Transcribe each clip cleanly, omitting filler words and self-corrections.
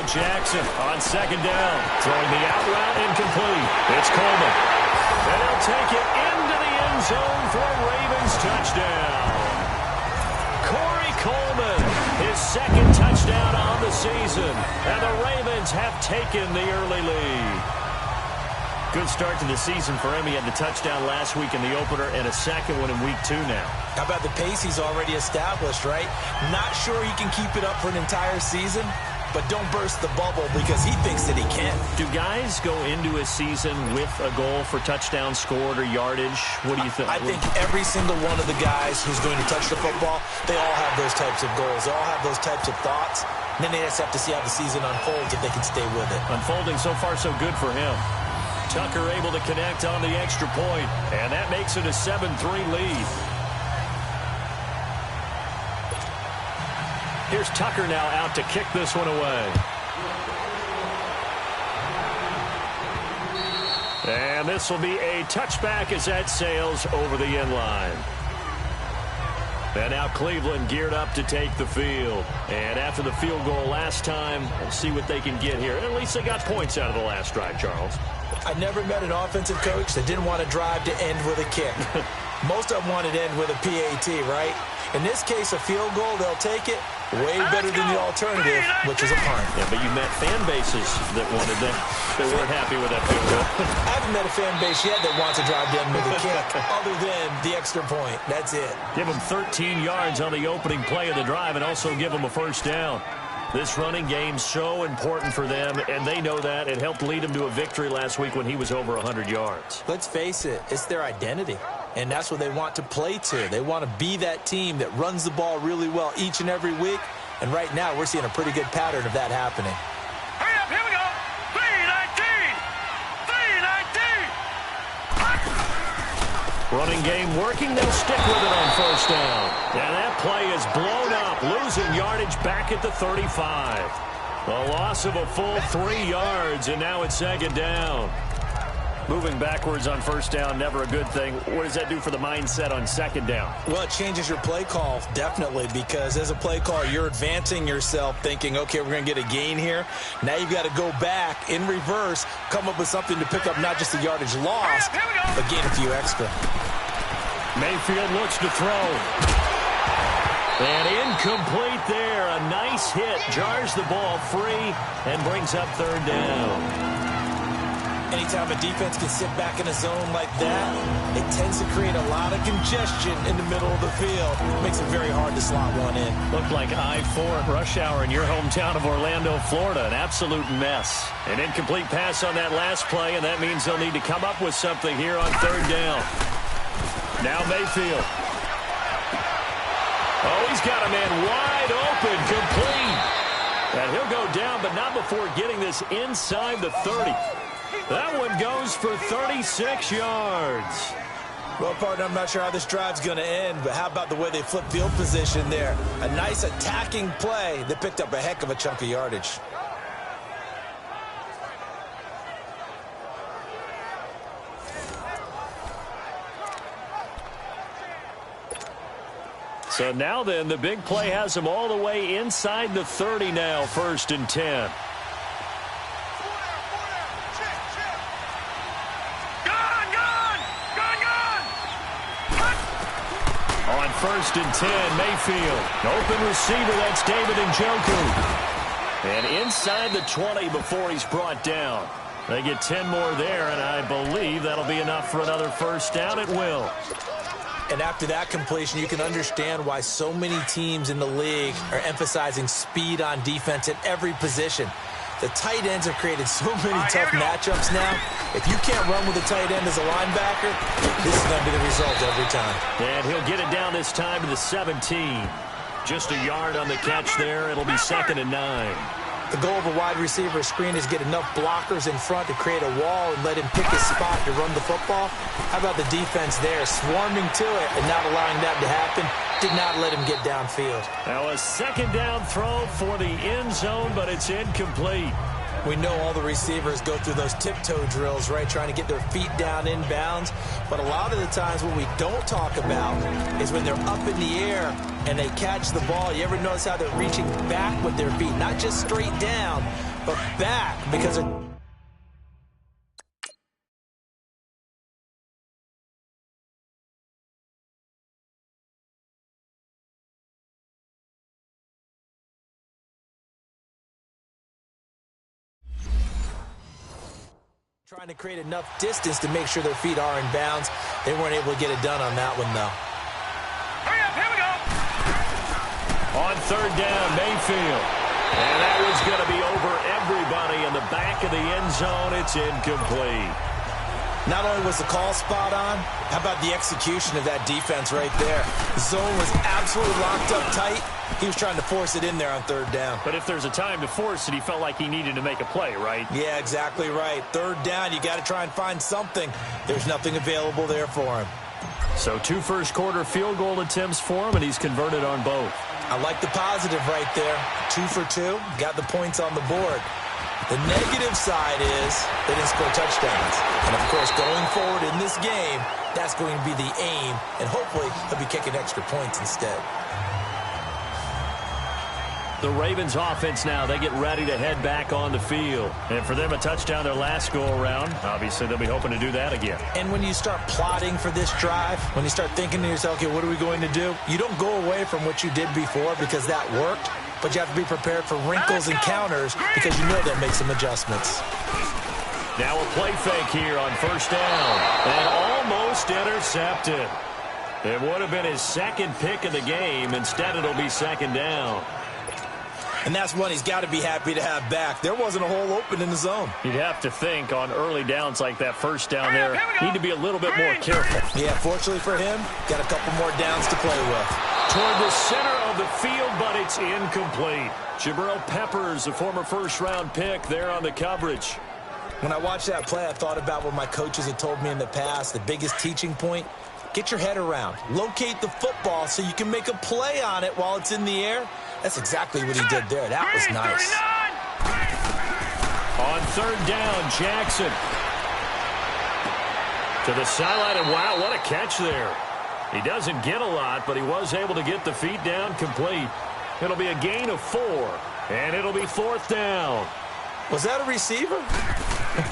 Jackson on second down. Throwing the out route incomplete. It's Coleman. And he'll take it into the end zone for a Ravens touchdown. Corey Coleman, his second touchdown on the season. And the Ravens have taken the early lead. Good start to the season for him. He had the touchdown last week in the opener and a second one in week 2 now. How about the pace he's already established, right? Not sure he can keep it up for an entire season, but don't burst the bubble because he thinks that he can. Do guys go into a season with a goal for touchdown scored or yardage? What do you think? I think every single one of the guys who's going to touch the football, they all have those types of goals. They all have those types of thoughts. And then they just have to see how the season unfolds if they can stay with it. Unfolding so far so good for him. Tucker able to connect on the extra point, and that makes it a 7-3 lead. Here's Tucker now out to kick this one away. And this will be a touchback as that sails over the end line. And now Cleveland geared up to take the field. And after the field goal last time, we'll see what they can get here. At least they got points out of the last drive, Charles. I never met an offensive coach that didn't want to drive to end with a kick. Most of them wanted to end with a PAT, right? In this case, a field goal, they'll take it. Way better than the alternative, which is a punt. Yeah, but you met fan bases that wanted that. They weren't happy with that field goal. I haven't met a fan base yet that wants to drive to end with a kick, other than the extra point. That's it. Give them 13 yards on the opening play of the drive and also give them a first down. This running game so important for them, and they know that. It helped lead them to a victory last week when he was over 100 yards. Let's face it, it's their identity, and that's what they want to play to. They want to be that team that runs the ball really well each and every week, and right now we're seeing a pretty good pattern of that happening. Hurry up, here we go. 3-19. Running game working. They'll stick with it on first down. And that play is blown up, losing yardage back at the 35. A loss of a full 3 yards, and now it's second down. Moving backwards on first down, never a good thing. What does that do for the mindset on second down? Well, it changes your play call, definitely, because as a play call, you're advancing yourself thinking, okay, we're going to get a gain here. Now you've got to go back in reverse, come up with something to pick up not just the yardage lost, but gain a few extra. Mayfield looks to throw. And incomplete there. A nice hit. Jars the ball free and brings up third down. Anytime a defense can sit back in a zone like that, it tends to create a lot of congestion in the middle of the field. Makes it very hard to slot one in. Looked like I-4 at rush hour in your hometown of Orlando, Florida. An absolute mess. An incomplete pass on that last play, and that means they'll need to come up with something here on third down. Now Mayfield. Oh, he's got a man wide open, complete. And he'll go down, but not before getting this inside the 30. That one goes for 36 yards. Well, partner, I'm not sure how this drive's going to end, but how about the way they flip field position there? A nice attacking play that picked up a heck of a chunk of yardage. So now then, the big play has them all the way inside the 30 now, 1st and 10. On 1st and 10, Mayfield. Open receiver, that's David Njoku. And inside the 20 before he's brought down. They get 10 more there, and I believe that'll be enough for another first down. It will. And after that completion, you can understand why so many teams in the league are emphasizing speed on defense at every position. The tight ends have created so many tough matchups now. If you can't run with a tight end as a linebacker, this is going to be the result every time. And he'll get it down this time to the 17. Just a yard on the catch there. It'll be 2nd and 9. The goal of a wide receiver screen is get enough blockers in front to create a wall and let him pick his spot to run the football. How about the defense there, swarming to it and not allowing that to happen? Did not let him get downfield. Now a 2nd down throw for the end zone, but it's incomplete. We know all the receivers go through those tiptoe drills, right, trying to get their feet down inbounds. But a lot of the times what we don't talk about is when they're up in the air and they catch the ball. You ever notice how they're reaching back with their feet, not just straight down, but back because of trying to create enough distance to make sure their feet are in bounds. They weren't able to get it done on that one, though. Hurry up, here we go. On third down, Mayfield. And that was going to be over everybody in the back of the end zone. It's incomplete. Not only was the call spot on, how about the execution of that defense right there? The zone was absolutely locked up tight. He was trying to force it in there on third down. But if there's a time to force it, he felt like he needed to make a play, right? Yeah, exactly right. Third down, you got to try and find something. There's nothing available there for him. So 2 first-quarter field goal attempts for him, and he's converted on both. I like the positive right there. 2 for 2, got the points on the board. The negative side is they didn't score touchdowns. And, of course, going forward in this game, that's going to be the aim, and hopefully he'll be kicking extra points instead. The Ravens offense now, they get ready to head back on the field. And for them, a touchdown their last go-around. Obviously, they'll be hoping to do that again. And when you start plotting for this drive, when you start thinking to yourself, okay, what are we going to do? You don't go away from what you did before because that worked, but you have to be prepared for wrinkles and counters because you know they'll make some adjustments. Now a play fake here on first down. And almost intercepted. It would have been his second pick of the game. Instead, it'll be second down. And that's one he's got to be happy to have back. There wasn't a hole open in the zone. You'd have to think on early downs like that first down there, need to be a little bit more careful. Yeah, fortunately for him, got a couple more downs to play with. Toward the center of the field, but it's incomplete. Jabril Peppers, a former first-round pick, there on the coverage. When I watched that play, I thought about what my coaches had told me in the past. The biggest teaching point, get your head around. Locate the football so you can make a play on it while it's in the air. That's exactly what he did there. That was nice. On third down, Jackson. To the sideline, and wow, what a catch there. He doesn't get a lot, but he was able to get the feet down complete. It'll be a gain of 4, and it'll be fourth down. Was that a receiver?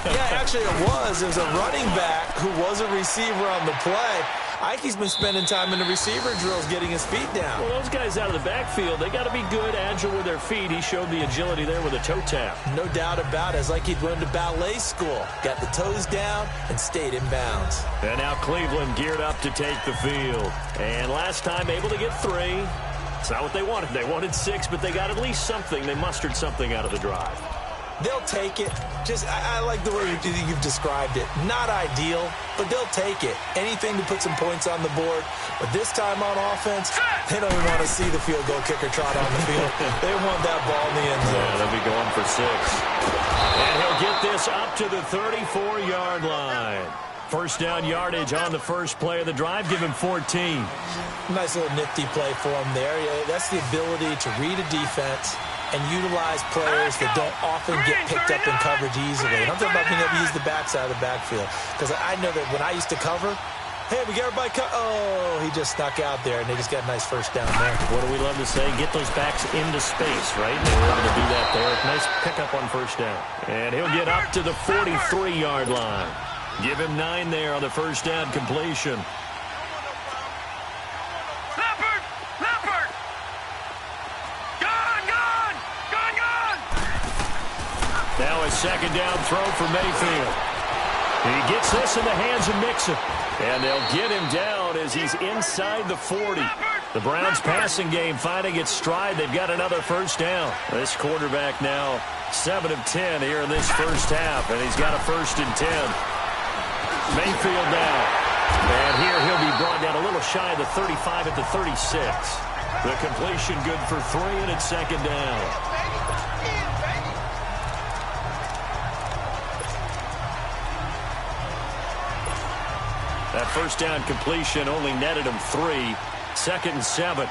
Yeah, actually it was. It was a running back who was a receiver on the play. I think he's been spending time in the receiver drills getting his feet down. Well, those guys out of the backfield, they got to be good, agile with their feet. He showed the agility there with a toe tap. No doubt about it. It's like he'd went to ballet school. Got the toes down and stayed in bounds. And now Cleveland geared up to take the field. And last time able to get 3. It's not what they wanted. They wanted 6, but they got at least something. They mustered something out of the drive. They'll take it. I like the way you've described it. Not ideal, but they'll take it. Anything to put some points on the board. But this time on offense, they don't even want to see the field goal kicker trot on the field. They want that ball in the end zone. Yeah, they'll be going for 6. And he'll get this up to the 34-yard line. First down yardage on the first play of the drive. Give him 14. Nice little nifty play for him there. Yeah, that's the ability to read a defense and utilize players that don't often get picked up in coverage easily. And I'm talking about being able to use the backside of the backfield. Because I know that when I used to cover, hey, we got everybody oh, he just snuck out there, and they just got a nice first down there. What do we love to say? Get those backs into space, right? They were able to do that there. Nice pickup on first down. And he'll get up to the 43-yard line. Give him 9 there on the first down completion. Now a second down throw for Mayfield. He gets this in the hands of Mixon. And they'll get him down as he's inside the 40. The Browns passing game finding its stride. They've got another first down. This quarterback now 7 of 10 here in this first half. And he's got a 1st and 10. Mayfield now. And here he'll be brought down a little shy of the 35 at the 36. The completion good for 3, and it's second down. That first down completion only netted him 3. 2nd and 7.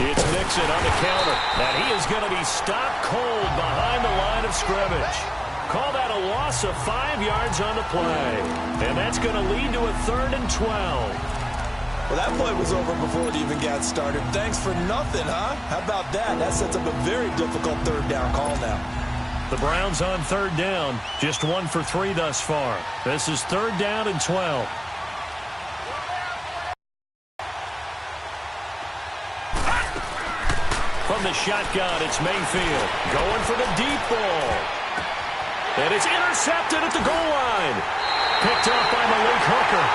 It's Mixon on the counter. And he is going to be stopped cold behind the line of scrimmage. Call that a loss of 5 yards on the play. And that's going to lead to a 3rd and 12. Well, that play was over before it even got started. Thanks for nothing, huh? How about that? That sets up a very difficult third down call now. The Browns on third down, just 1 for 3 thus far. This is 3rd down and 12. From the shotgun, it's Mayfield going for the deep ball. And it's intercepted at the goal line. Picked up by Malik Hooker.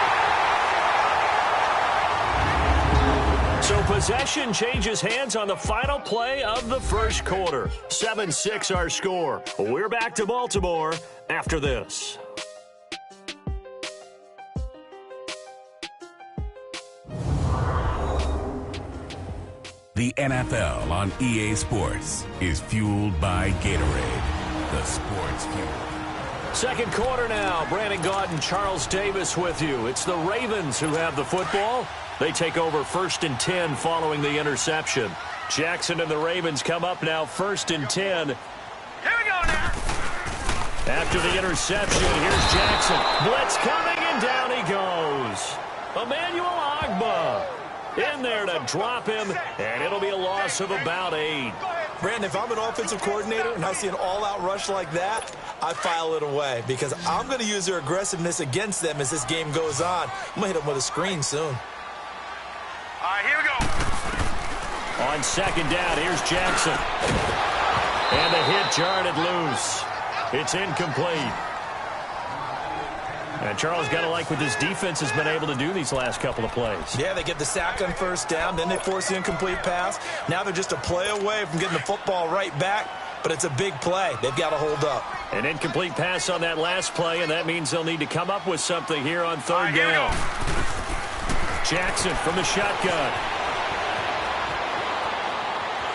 So possession changes hands on the final play of the first quarter. 7-6 our score. We're back to Baltimore after this. The NFL on EA Sports is fueled by Gatorade, the sports fuel. Second quarter now. Brandon Gaudin and Charles Davis with you. It's the Ravens who have the football. They take over 1st and 10 following the interception. Jackson and the Ravens come up now 1st and 10. Here we go now. After the interception, here's Jackson. Blitz coming, and down he goes. Emmanuel Ogbah in there to drop him, and it'll be a loss of about 8. Brandon, if I'm an offensive coordinator and I see an all-out rush like that, I file it away because I'm going to use their aggressiveness against them as this game goes on. I'm going to hit them with a screen soon. All right, here we go. On second down, here's Jackson. And the hit jarred it loose. It's incomplete. And Charles, got to like what this defense has been able to do these last couple of plays. Yeah, they get the sack on first down, then they force the incomplete pass. Now they're just a play away from getting the football right back, but it's a big play. They've got to hold up. An incomplete pass on that last play, and that means they'll need to come up with something here on third down. Jackson from the shotgun.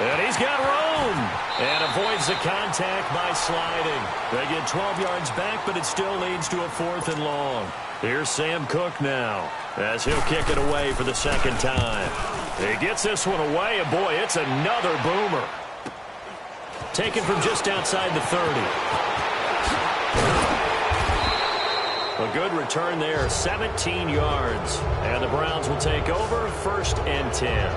And he's got room. And avoids the contact by sliding. They get 12 yards back, but it still leads to a 4th and long. Here's Sam Cook now, as he'll kick it away for the second time. He gets this one away, and boy, it's another boomer. Taken from just outside the 30. A good return there, 17 yards. And the Browns will take over 1st and 10.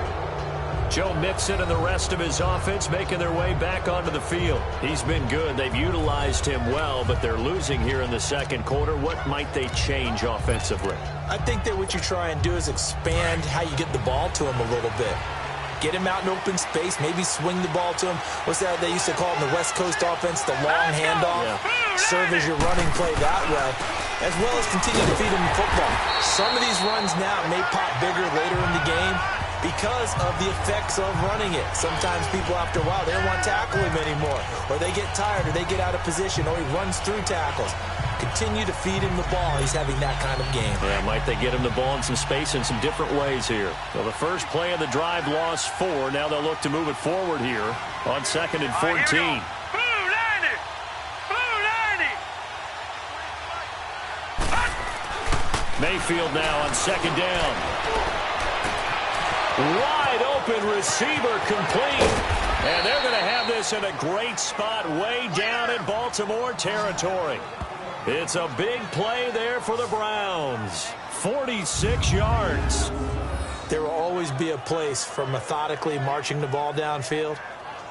Joe Mixon and the rest of his offense making their way back onto the field. He's been good. They've utilized him well, but they're losing here in the second quarter. What might they change offensively? I think that what you try and do is expand how you get the ball to him a little bit. Get him out in open space, maybe swing the ball to him. What's that they used to call it in the West Coast offense, the long handoff? Yeah. Serve as your running play that way, as well as continue to feed him the football. Some of these runs now may pop bigger later in the game because of the effects of running it. Sometimes people, after a while, they don't want to tackle him anymore, or they get tired, or they get out of position, or he runs through tackles. Continue to feed him the ball. He's having that kind of game. Yeah, might they get him the ball in some space in some different ways here. Well, the first play of the drive lost 4. Now they'll look to move it forward here on 2nd and 14. Mayfield now on 2nd down. Wide open receiver complete. And they're going to have this in a great spot way down in Baltimore territory. It's a big play there for the Browns. 46 yards. There will always be a place for methodically marching the ball downfield.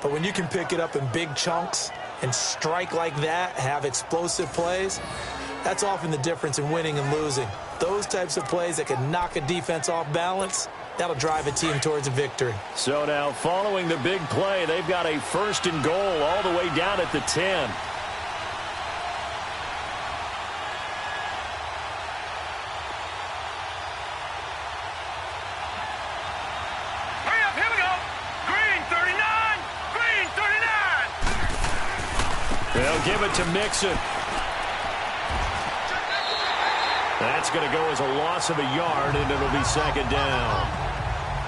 But when you can pick it up in big chunks and strike like that, have explosive plays, that's often the difference in winning and losing. Those types of plays that can knock a defense off balance, that'll drive a team towards a victory. So now, following the big play, they've got a 1st and goal all the way down at the 10. Hurry up, here we go. Green 39, green 39. They'll give it to Mixon. That's going to go as a loss of a yard, and it'll be 2nd down.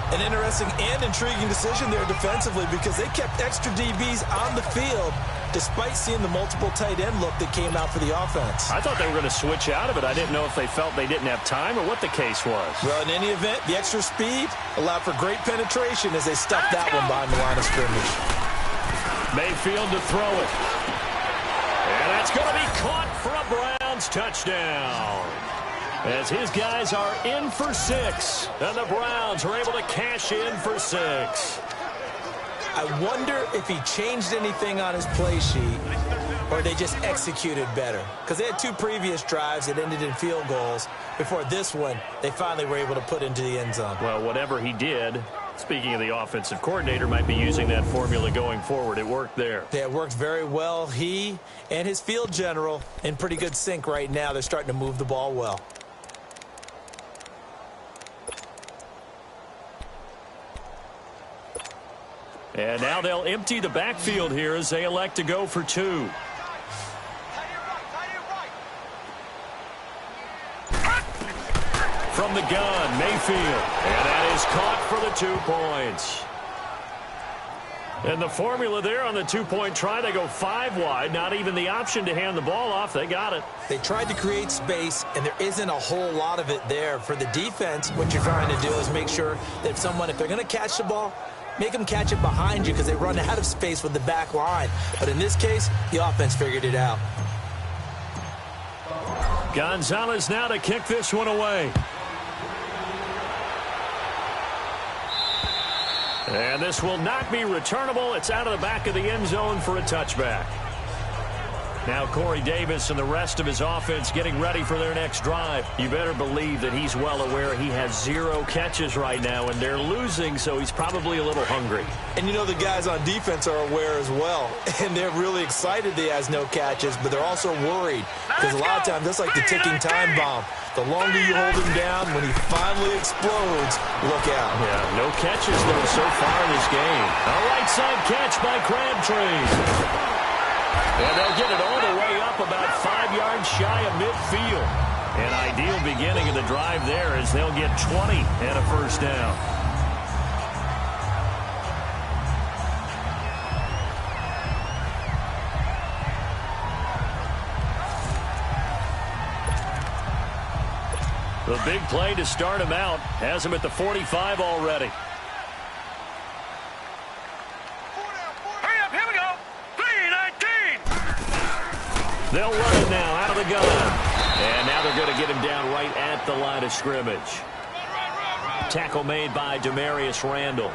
An interesting and intriguing decision there defensively because they kept extra DBs on the field despite seeing the multiple tight end look that came out for the offense. I thought they were going to switch out of it. I didn't know if they felt they didn't have time or what the case was. Well, in any event, the extra speed allowed for great penetration as they stuffed that one behind the line of scrimmage. Mayfield to throw it. And that's going to be caught for a Browns touchdown. as his guys are in for 6. And the Browns are able to cash in for 6. I wonder if he changed anything on his play sheet or they just executed better. Because they had 2 previous drives that ended in field goals. Before this one, they finally were able to put into the end zone. Well, whatever he did, speaking of the offensive coordinator, might be using that formula going forward. It worked there. Yeah, it worked very well. He and his field general in pretty good sync right now. They're starting to move the ball well. And now they'll empty the backfield here as they elect to go for 2. From the gun, Mayfield. And that is caught for the 2 points. And the formula there on the 2-point try, they go 5 wide. Not even the option to hand the ball off. They got it. They tried to create space, and there isn't a whole lot of it there. For the defense, what you're trying to do is make sure that if they're going to catch the ball, make them catch it behind you because they run out of space with the back line. But in this case, the offense figured it out. Gonzalez now to kick this one away. And this will not be returnable. It's out of the back of the end zone for a touchback. Now Corey Davis and the rest of his offense getting ready for their next drive. You better believe that he's well aware he has 0 catches right now, and they're losing, so he's probably a little hungry. And you know the guys on defense are aware as well, and they're really excited that he has no catches, but they're also worried because a lot of times that's like the ticking time bomb. The longer you hold him down, when he finally explodes, look out. Yeah, no catches, though, so far in this game. A right side catch by Crabtree. And they'll get it all the way up about 5 yards shy of midfield. An ideal beginning of the drive there as they'll get 20 and a first down. The big play to start him out has him at the 45 already. Hurry up, here we go. 3-19. They'll run it now out of the gun. And now they're going to get him down right at the line of scrimmage. Tackle made by Demarius Randall.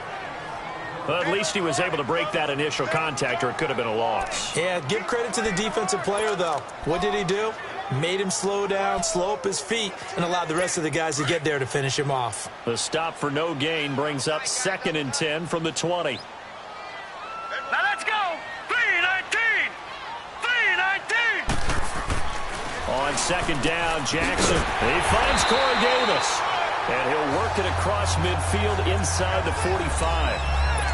Well, at least he was able to break that initial contact, or it could have been a loss. Yeah, give credit to the defensive player, though. What did he do? Made him slow down, slow up his feet, and allowed the rest of the guys to get there to finish him off. The stop for no gain brings up 2nd and 10 from the 20. Now let's go. 3-19. 3-19. On 2nd down, Jackson. He finds Corey Davis. And he'll work it across midfield inside the 45.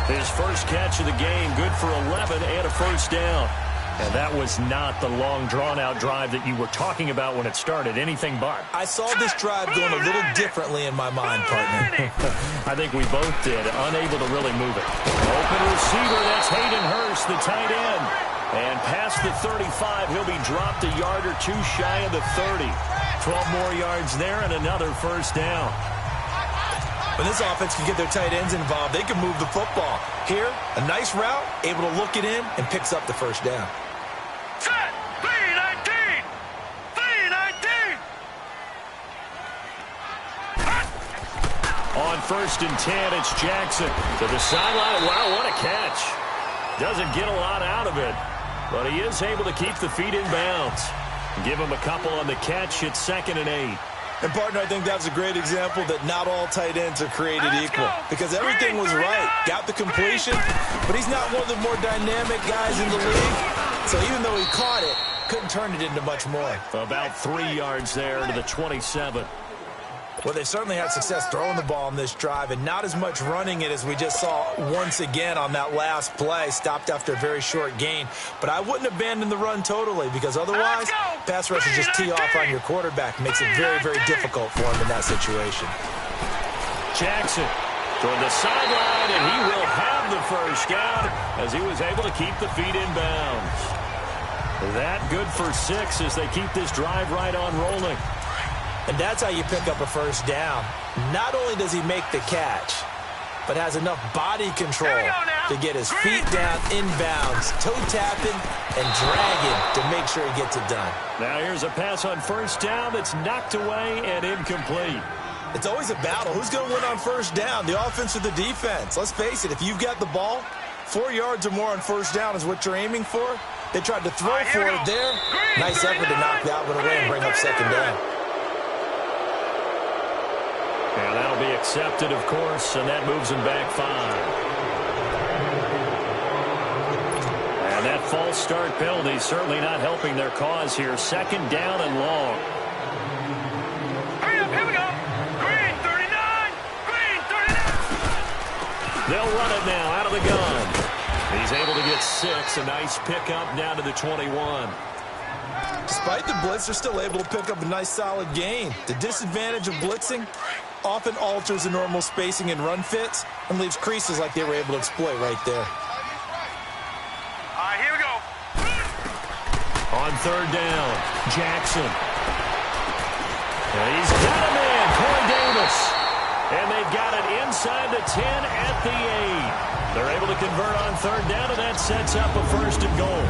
His first catch of the game, good for 11 and a first down. And that was not the long, drawn-out drive that you were talking about when it started. Anything but. I saw this drive going a little differently in my mind, partner. I think we both did, unable to really move it. Open receiver, that's Hayden Hurst, the tight end. And past the 35, he'll be dropped a yard or 2 shy of the 30. 12 more yards there and another first down. When this offense can get their tight ends involved, they can move the football. Here, a nice route, able to look it in, and picks up the first down. Set. 3-19. 3-19. On 1st and 10, it's Jackson to the sideline. Wow, what a catch. Doesn't get a lot out of it, but he is able to keep the feet in bounds. Give him a couple on the catch. It's 2nd and 8. And, partner, I think that's a great example that not all tight ends are created equal. Because everything was right. Got the completion, but he's not one of the more dynamic guys in the league. So even though he caught it, couldn't turn it into much more. About 3 yards there to the 27. Well, they certainly had success throwing the ball on this drive and not as much running it as we just saw once again on that last play. Stopped after a very short gain. But I wouldn't abandon the run totally because otherwise, pass rushers just tee off on your quarterback. Makes it very, very difficult for him in that situation. Jackson toward the sideline, and he will have the first down as he was able to keep the feet in bounds. That good for 6 as they keep this drive right on rolling. And that's how you pick up a first down. Not only does he make the catch, but has enough body control to get his feet down inbounds, toe tapping, and dragging to make sure he gets it done. Now here's a pass on first down that's knocked away and incomplete. It's always a battle. Who's going to win on first down, the offense or the defense? Let's face it, if you've got the ball, 4 yards or more on first down is what you're aiming for. They tried to throw for it there. Nice effort to knock that one away and bring up second down. And that'll be accepted, of course, and that moves them back 5. And that false start penalty certainly not helping their cause here. Second down and long. Hurry up, here we go. Green 39. Green 39. They'll run it now out of the gun. He's able to get 6. A nice pickup down to the 21. Despite the blitz, they're still able to pick up a nice solid gain. The disadvantage of blitzing often alters the normal spacing and run fits and leaves creases like they were able to exploit right there. All right, here we go. On third down, Jackson. And he's got a man, Corey Davis. And they've got it inside the 10 at the 8. They're able to convert on third down, and that sets up a first and goal.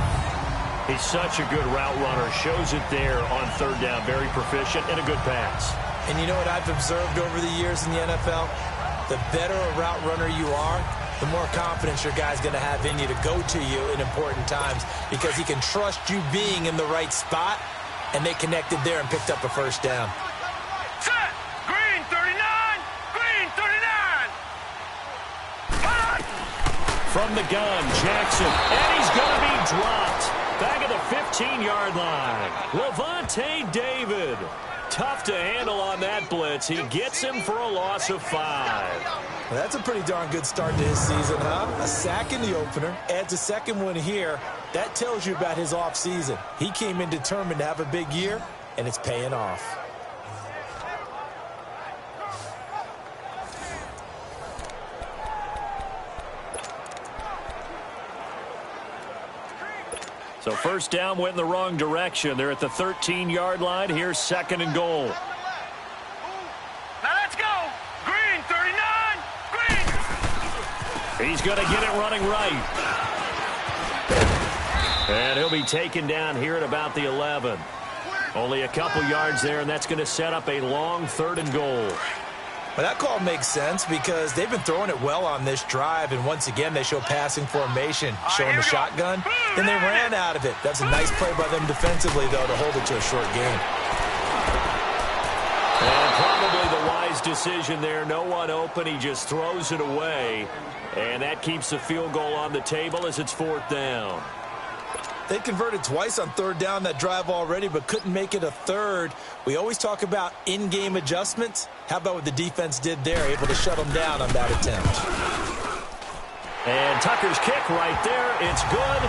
He's such a good route runner. Shows it there on third down. Very proficient and a good pass. And you know what I've observed over the years in the NFL? The better a route runner you are, the more confidence your guy's going to have in you to go to you in important times because he can trust you being in the right spot, and they connected there and picked up a first down. Set. Green 39. Green 39. Hot. From the gun, Jackson. And he's going to be dropped. Back at the 15-yard line. Levante David. Tough to handle on that blitz. He gets him for a loss of 5. Well, that's a pretty darn good start to his season, huh? A sack in the opener, adds a second one here. That tells you about his offseason. He came in determined to have a big year, and it's paying off. So first down went in the wrong direction. They're at the 13-yard line. Here's second and goal. Now let's go. Green 39. Green. He's going to get it running right. And he'll be taken down here at about the 11. Only a couple yards there, and that's going to set up a long third and goal. Well, that call makes sense because they've been throwing it well on this drive, and once again they show passing formation, showing the shotgun, and they ran out of it. That's a nice play by them defensively, though, to hold it to a short gain. And probably the wise decision there. No one open. He just throws it away, and that keeps the field goal on the table as it's fourth down. They converted twice on third down that drive already, but couldn't make it a third. We always talk about in-game adjustments. How about what the defense did there, able to shut them down on that attempt. And Tucker's kick right there. It's good.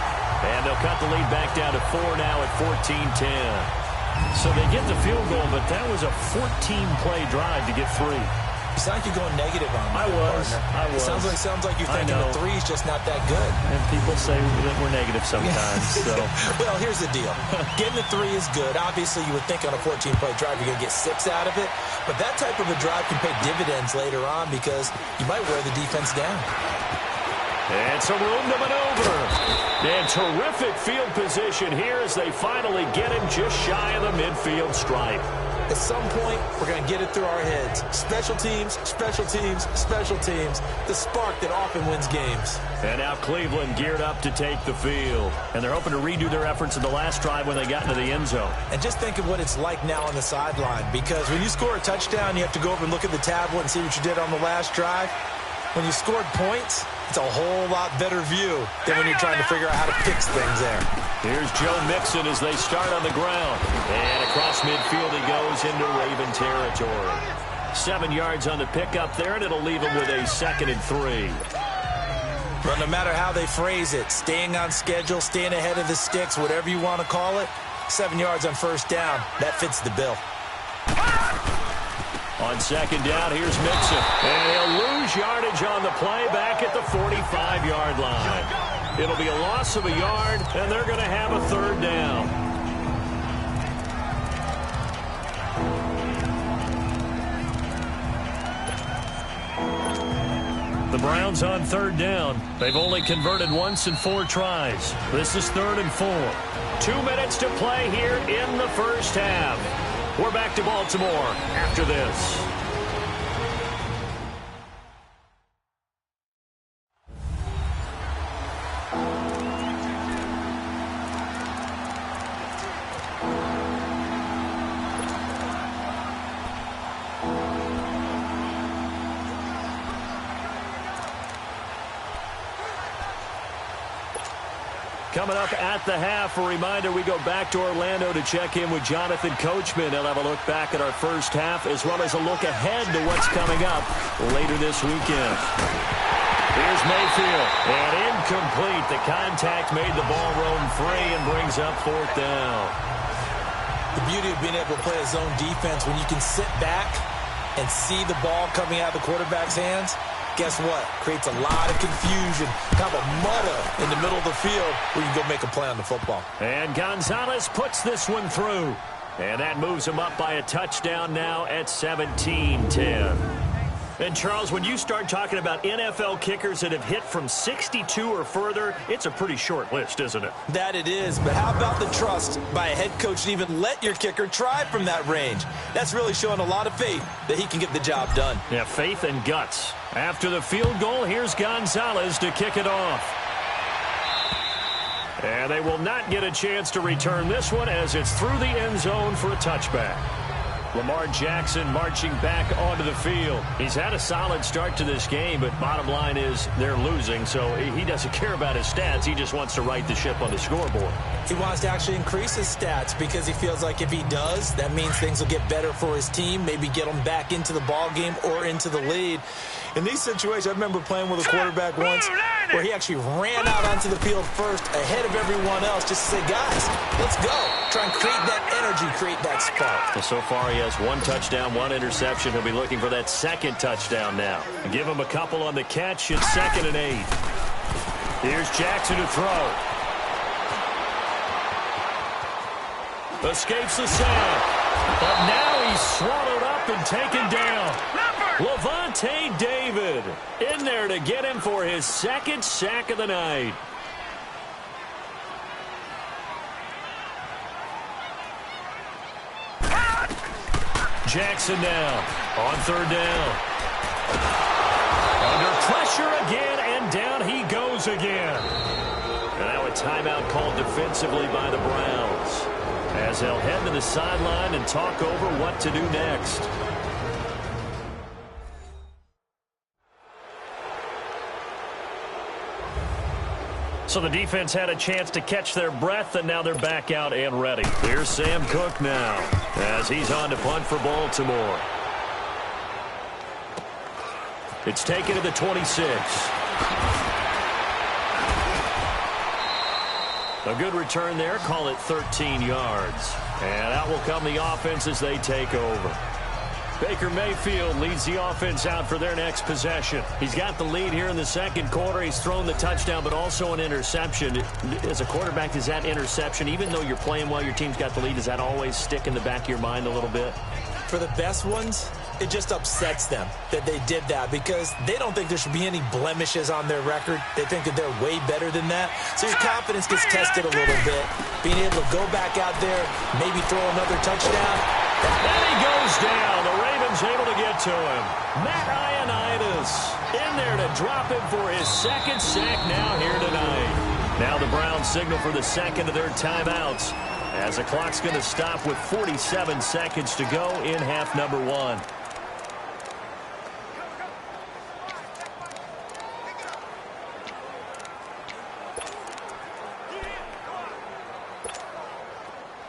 And they'll cut the lead back down to 4 now at 14-10. So they get the field goal, but that was a 14-play drive to get 3. You sound like you're going negative on me. I was. Sounds like you're thinking the 3's just not that good. And people say that we're negative sometimes. So. Well, here's the deal. Getting the 3 is good. Obviously, you would think on a 14-play drive you're going to get 6 out of it. But that type of a drive can pay dividends later on because you might wear the defense down. And some room to maneuver. And terrific field position here as they finally get him just shy of the midfield stripe. At some point, we're going to get it through our heads. Special teams, special teams, special teams. The spark that often wins games. And now Cleveland geared up to take the field. And they're hoping to redo their efforts in the last drive when they got into the end zone. And just think of what it's like now on the sideline. Because when you score a touchdown, you have to go over and look at the tablet and see what you did on the last drive. When you scored points, it's a whole lot better view than when you're trying to figure out how to fix things there. Here's Joe Mixon as they start on the ground. And across midfield he goes into Raven territory. 7 yards on the pickup there, and it'll leave him with a 2nd and 3. But no matter how they phrase it, staying on schedule, staying ahead of the sticks, whatever you want to call it, 7 yards on first down, that fits the bill. On second down, here's Mixon. And he'll lose yardage on the play back at the 45-yard line. It'll be a loss of a yard, and they're going to have a third down. The Browns on third down. They've only converted once in 4 tries. This is 3rd and 4. 2 minutes to play here in the first half. We're back to Baltimore after this. Coming up at the half, a reminder, we go back to Orlando to check in with Jonathan Coachman. He'll have a look back at our first half as well as a look ahead to what's coming up later this weekend. Here's Mayfield, and incomplete. The contact made the ball roam free and brings up 4th down. The beauty of being able to play a zone defense when you can sit back and see the ball coming out of the quarterback's hands. Guess what? Creates a lot of confusion, kind of a muddle in the middle of the field where you can go make a play on the football. And Gonzalez puts this one through. And that moves him up by a touchdown now at 17-10. And, Charles, when you start talking about NFL kickers that have hit from 62 or further, it's a pretty short list, isn't it? That it is, but how about the trust by a head coach to even let your kicker try from that range? That's really showing a lot of faith that he can get the job done. Yeah, faith and guts. After the field goal, here's Gonzalez to kick it off. And they will not get a chance to return this one as it's through the end zone for a touchback. Lamar Jackson marching back onto the field. He's had a solid start to this game, but bottom line is they're losing, so he doesn't care about his stats. He just wants to right the ship on the scoreboard. He wants to actually increase his stats because he feels like if he does, that means things will get better for his team, maybe get them back into the ball game or into the lead. In these situations, I remember playing with a quarterback once where he actually ran out onto the field first ahead of everyone else just to say, guys, let's go. Try and create that energy, create that spark. So far, he has 1 touchdown, 1 interception. He'll be looking for that 2nd touchdown now. Give him a couple on the catch. It's 2nd and 8. Here's Jackson to throw. Escapes the sack. But now he's swallowed up and taken down. Levante David in there to get him for his 2nd sack of the night. Jackson now on 3rd down. Under pressure again, and down he goes again. And now a timeout called defensively by the Browns, as they'll head to the sideline and talk over what to do next. So the defense had a chance to catch their breath, and now they're back out and ready. Here's Sam Cook now, as he's on to punt for Baltimore. It's taken to the 26. A good return there. Call it 13 yards. And out will come the offense as they take over. Baker Mayfield leads the offense out for their next possession. He's got the lead here in the 2nd quarter. He's thrown the touchdown, but also an interception. As a quarterback, does that interception, even though you're playing well, your team's got the lead, does that always stick in the back of your mind a little bit? For the best ones, it just upsets them that they did that because they don't think there should be any blemishes on their record. They think that they're way better than that. So your confidence gets tested a little bit. Being able to go back out there, maybe throw another touchdown. And he goes down. The Ravens able to get to him. Matt Ioannidis in there to drop him for his 2nd sack now here tonight. Now the Browns signal for the 2nd of their timeouts, as the clock's going to stop with 47 seconds to go in half number 1.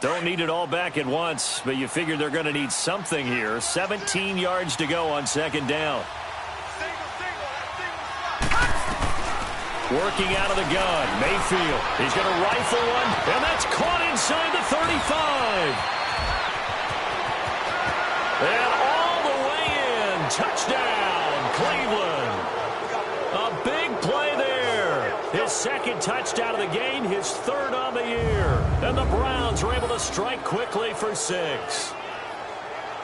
Don't need it all back at once, but you figure they're going to need something here. 17 yards to go on 2nd down. Working out of the gun, Mayfield. He's going to rifle one, and that's caught inside the 35. And all the way in. Touchdown, Cleveland. A big play there. His 2nd touchdown of the game, his 3rd on the year. And the Browns are able to strike quickly for 6.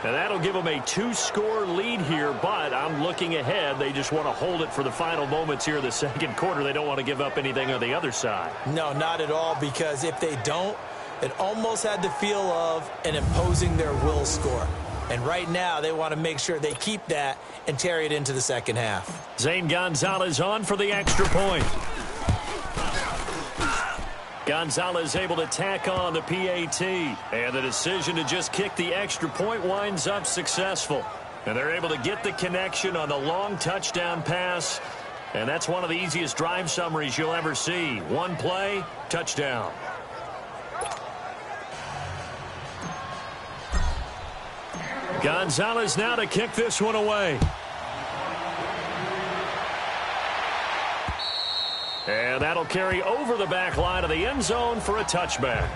And that'll give them a 2-score lead here, but I'm looking ahead. They just want to hold it for the final moments here in the second quarter. They don't want to give up anything on the other side. No, not at all, because if they don't, it almost had the feel of an imposing their will score. And right now, they want to make sure they keep that and carry it into the second half. Zane Gonzalez on for the extra point. Gonzalez able to tack on the PAT. And the decision to just kick the extra point winds up successful. And they're able to get the connection on the long touchdown pass. And that's one of the easiest drive summaries you'll ever see. One play, touchdown. Gonzalez now to kick this one away. And that'll carry over the back line of the end zone for a touchback.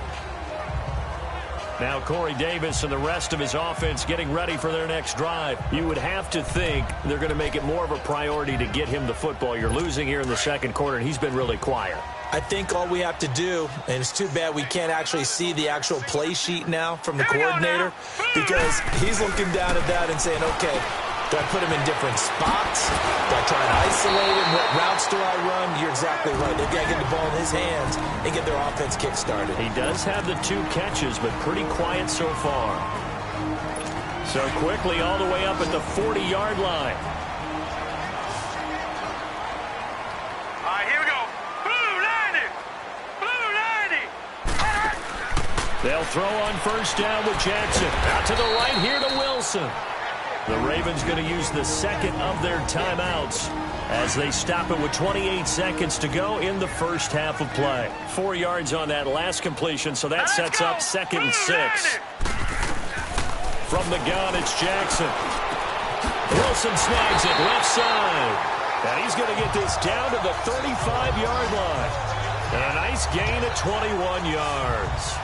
Now Corey Davis and the rest of his offense getting ready for their next drive. You would have to think they're going to make it more of a priority to get him the football. You're losing here in the second quarter, and he's been really quiet. I think all we have to do, and it's too bad we can't actually see the actual play sheet now from the coordinator, because he's looking down at that and saying, okay, do I put him in different spots? Do I try and isolate him? What routes do I run? You're exactly right. They've got to get the ball in his hands and get their offense kick-started. He does have the 2 catches, but pretty quiet so far. So quickly all the way up at the 40-yard line. All right, here we go. Blue 90. Blue 90. They'll throw on first down with Jackson. Out to the right here to Wilson. The Ravens going to use the second of their timeouts as they stop it with 28 seconds to go in the first half of play. 4 yards on that last completion, so that sets up 2nd and 6. From the gun, it's Jackson. Wilson snags it left side. And he's going to get this down to the 35-yard line. And a nice gain of 21 yards.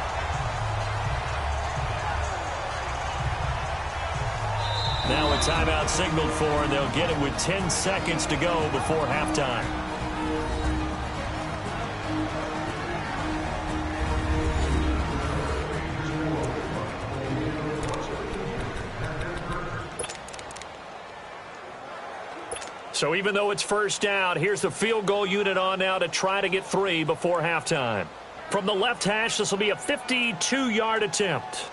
Now a timeout signaled for, and they'll get it with 10 seconds to go before halftime. So even though it's first down, here's the field goal unit on now to try to get 3 before halftime. From the left hash, this will be a 52-yard attempt.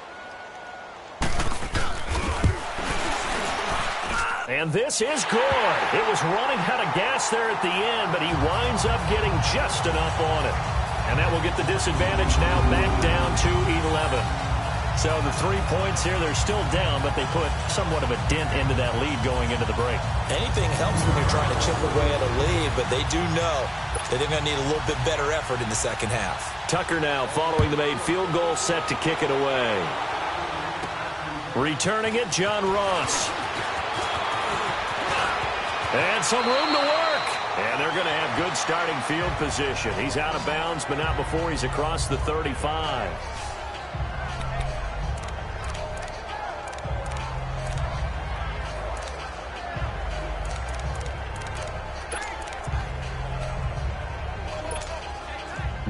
And this is good. It was running out of gas there at the end, but he winds up getting just enough on it. And that will get the disadvantage now back down to 11. So the 3 points here, they're still down, but they put somewhat of a dent into that lead going into the break. Anything helps when you're trying to chip away at a lead, but they do know that they're going to need a little bit better effort in the second half. Tucker now following the made field goal, set to kick it away. Returning it, John Ross. And some room to work. And they're going to have good starting field position. He's out of bounds, but not before he's across the 35.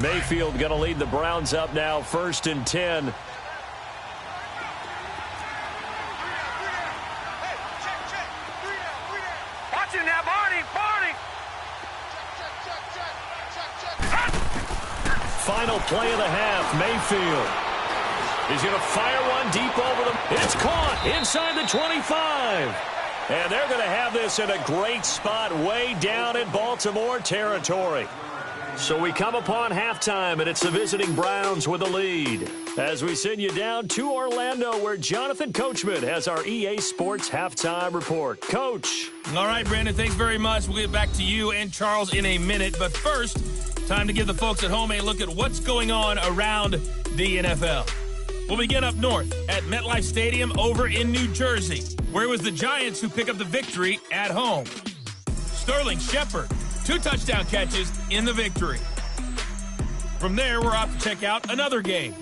Mayfield going to lead the Browns up now, 1st and 10. Final play of the half, Mayfield. He's going to fire one deep over them. It's caught inside the 25. And they're going to have this in a great spot way down in Baltimore territory. So we come upon halftime, and it's the visiting Browns with the lead. As we send you down to Orlando, where Jonathan Coachman has our EA Sports halftime report. Coach. All right, Brandon, thanks very much. We'll get back to you and Charles in a minute. But first, time to give the folks at home a look at what's going on around the NFL. We'll begin up north at MetLife Stadium over in New Jersey, where it was the Giants who pick up the victory at home. Sterling Shepard, 2 touchdown catches in the victory. From there, we're off to check out another game.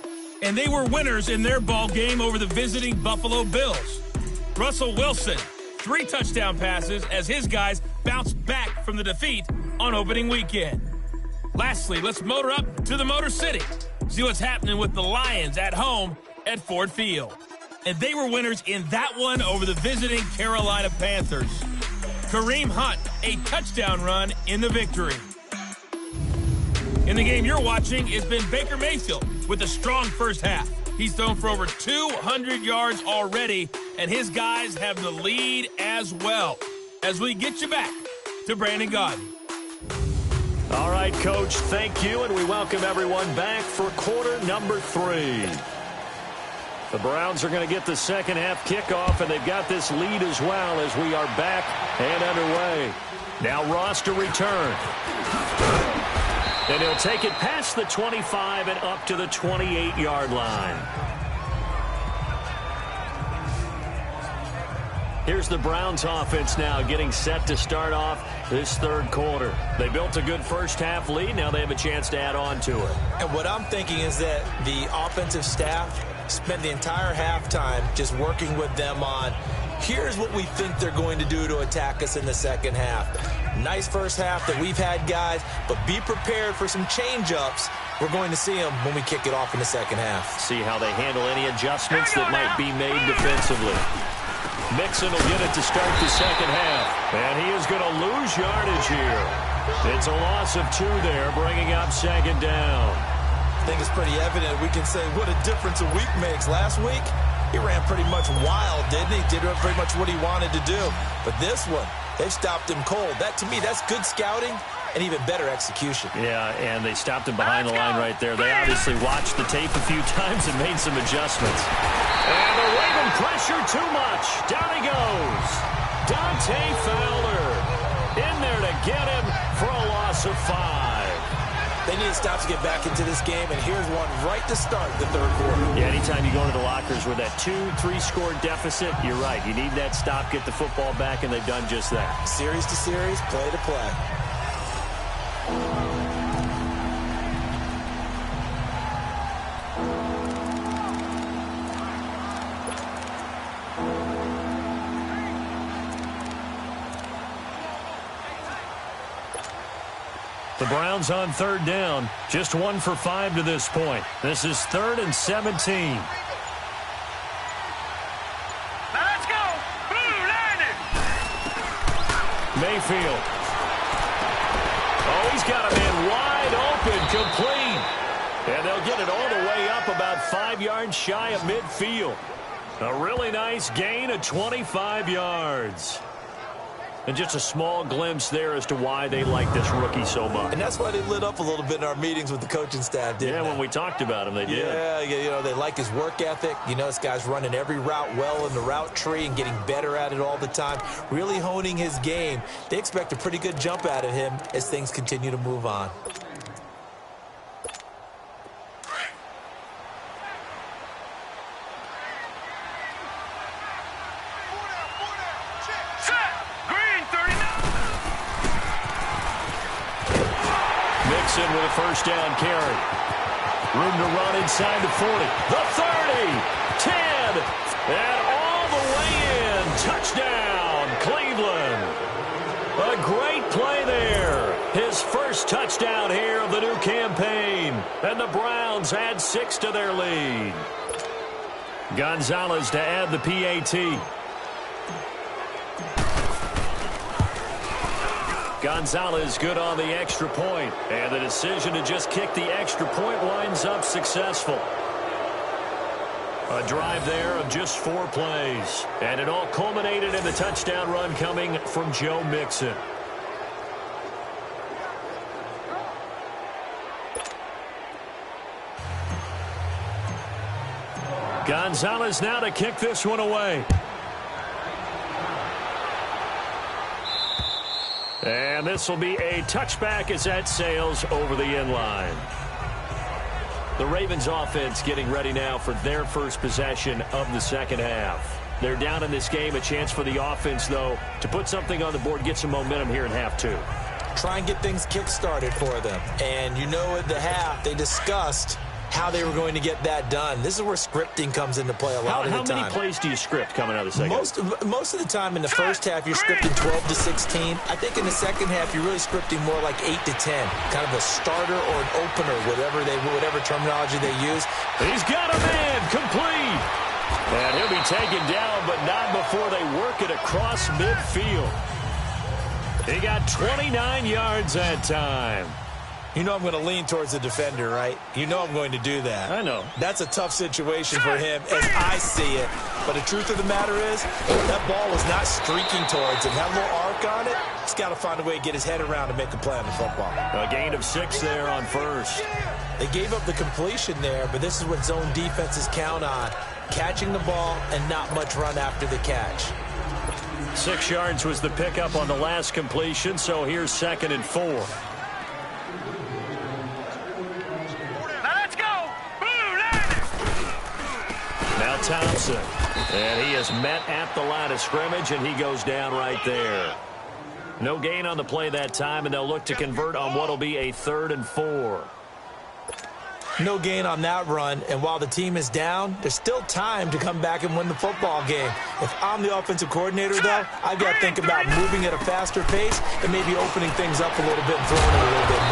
And they were winners in their ball game over the visiting Buffalo Bills. Russell Wilson, 3 touchdown passes as his guys bounced back from the defeat on opening weekend. Lastly, let's motor up to the Motor City. See what's happening with the Lions at home at Ford Field. and they were winners in that one over the visiting Carolina Panthers. Kareem Hunt, a touchdown run in the victory. In the game you're watching, it's been Baker Mayfield with a strong first half. He's thrown for over 200 yards already, and his guys have the lead as well. As we get you back to Brandon Gaudin. All right, Coach, thank you, and we welcome everyone back for quarter number 3. The Browns are going to get the second half kickoff, and they've got this lead as well as we are back and underway. Now Ross to return. And he'll take it past the 25 and up to the 28-yard line. Here's the Browns offense now getting set to start off this third quarter. They built a good first half lead. Now they have a chance to add on to it. And what I'm thinking is that the offensive staff spent the entire halftime just working with them on, here's what we think they're going to do to attack us in the second half. Nice first half that we've had, guys, but be prepared for some change-ups. We're going to see them when we kick it off in the second half. See how they handle any adjustments that might be made defensively. Mixon will get it to start the second half, and he is going to lose yardage here. It's a loss of 2 there, bringing up second down. I think it's pretty evident we can say what a difference a week makes. Last week, he ran pretty much wild, didn't he? Did pretty much what he wanted to do. But this one, they've stopped him cold. That, to me, that's good scouting and even better execution. Yeah, and they stopped him behind the line right there. They obviously watched the tape a few times and made some adjustments. And the Raven pressure too much. Down he goes. Dante Fowler in there to get him for a loss of 5. They need to stop to get back into this game, and here's one right to start the third quarter. Yeah, anytime you go into the lockers with that 2-3 score deficit, you're right. You need that stop, get the football back, and they've done just that. Series to series, play to play. The Browns on third down, just 1 for 5 to this point. This is 3rd and 17. Now let's go. Blue Lightning. Mayfield. Oh, he's got a man wide open, complete. And they'll get it all the way up about 5 yards shy of midfield. A really nice gain of 25 yards. And just a small glimpse there as to why they like this rookie so much. And that's why they lit up a little bit in our meetings with the coaching staff, didn't they? Yeah, when we talked about him, they did. Yeah, you know, they like his work ethic. You know, this guy's running every route well in the route tree and getting better at it all the time, really honing his game. They expect a pretty good jump out of him as things continue to move on. Mixon with a first down carry. Room to run inside the 40. The 30. 10. And all the way in. Touchdown, Cleveland. A great play there. His first touchdown here of the new campaign. And the Browns add 6 to their lead. Gonzalez to add the PAT. Gonzalez good on the extra point, and the decision to just kick the extra point winds up successful. A drive there of just 4 plays, and it all culminated in the touchdown run coming from Joe Mixon. Gonzalez now to kick this one away. And this will be a touchback as that sails over the end line. The Ravens offense getting ready now for their first possession of the second half. They're down in this game. A chance for the offense, though, to put something on the board, get some momentum here in half 2. Try and get things kick-started for them. And you know at the half, they discussed how they were going to get that done. This is where scripting comes into play a lot of the time. How many plays do you script coming out of the second half? Most of the time in the first half, you're scripting 12 to 16. I think in the second half, you're really scripting more like 8 to 10. Kind of a starter or an opener, whatever terminology they use. He's got a man complete. And he'll be taken down, but not before they work it across midfield. He got 29 yards that time. You know I'm going to lean towards the defender, right? You know I'm going to do that. I know. That's a tough situation for him as I see it. But the truth of the matter is, that ball was not streaking towards him. Had a little arc on it. He's got to find a way to get his head around and make a play on the football. A gain of 6 there on first. They gave up the completion there, but this is what zone defenses count on. Catching the ball and not much run after the catch. 6 yards was the pickup on the last completion, so here's 2nd and 4. Now let's go. Blue line. Now Thompson. And he is met at the line of scrimmage, and he goes down right there. No gain on the play that time, and they'll look to convert on what will be a 3rd and 4. No gain on that run, and while the team is down, there's still time to come back and win the football game. If I'm the offensive coordinator, though, I've got to think about moving at a faster pace and maybe opening things up a little bit and throwing it a little bit more.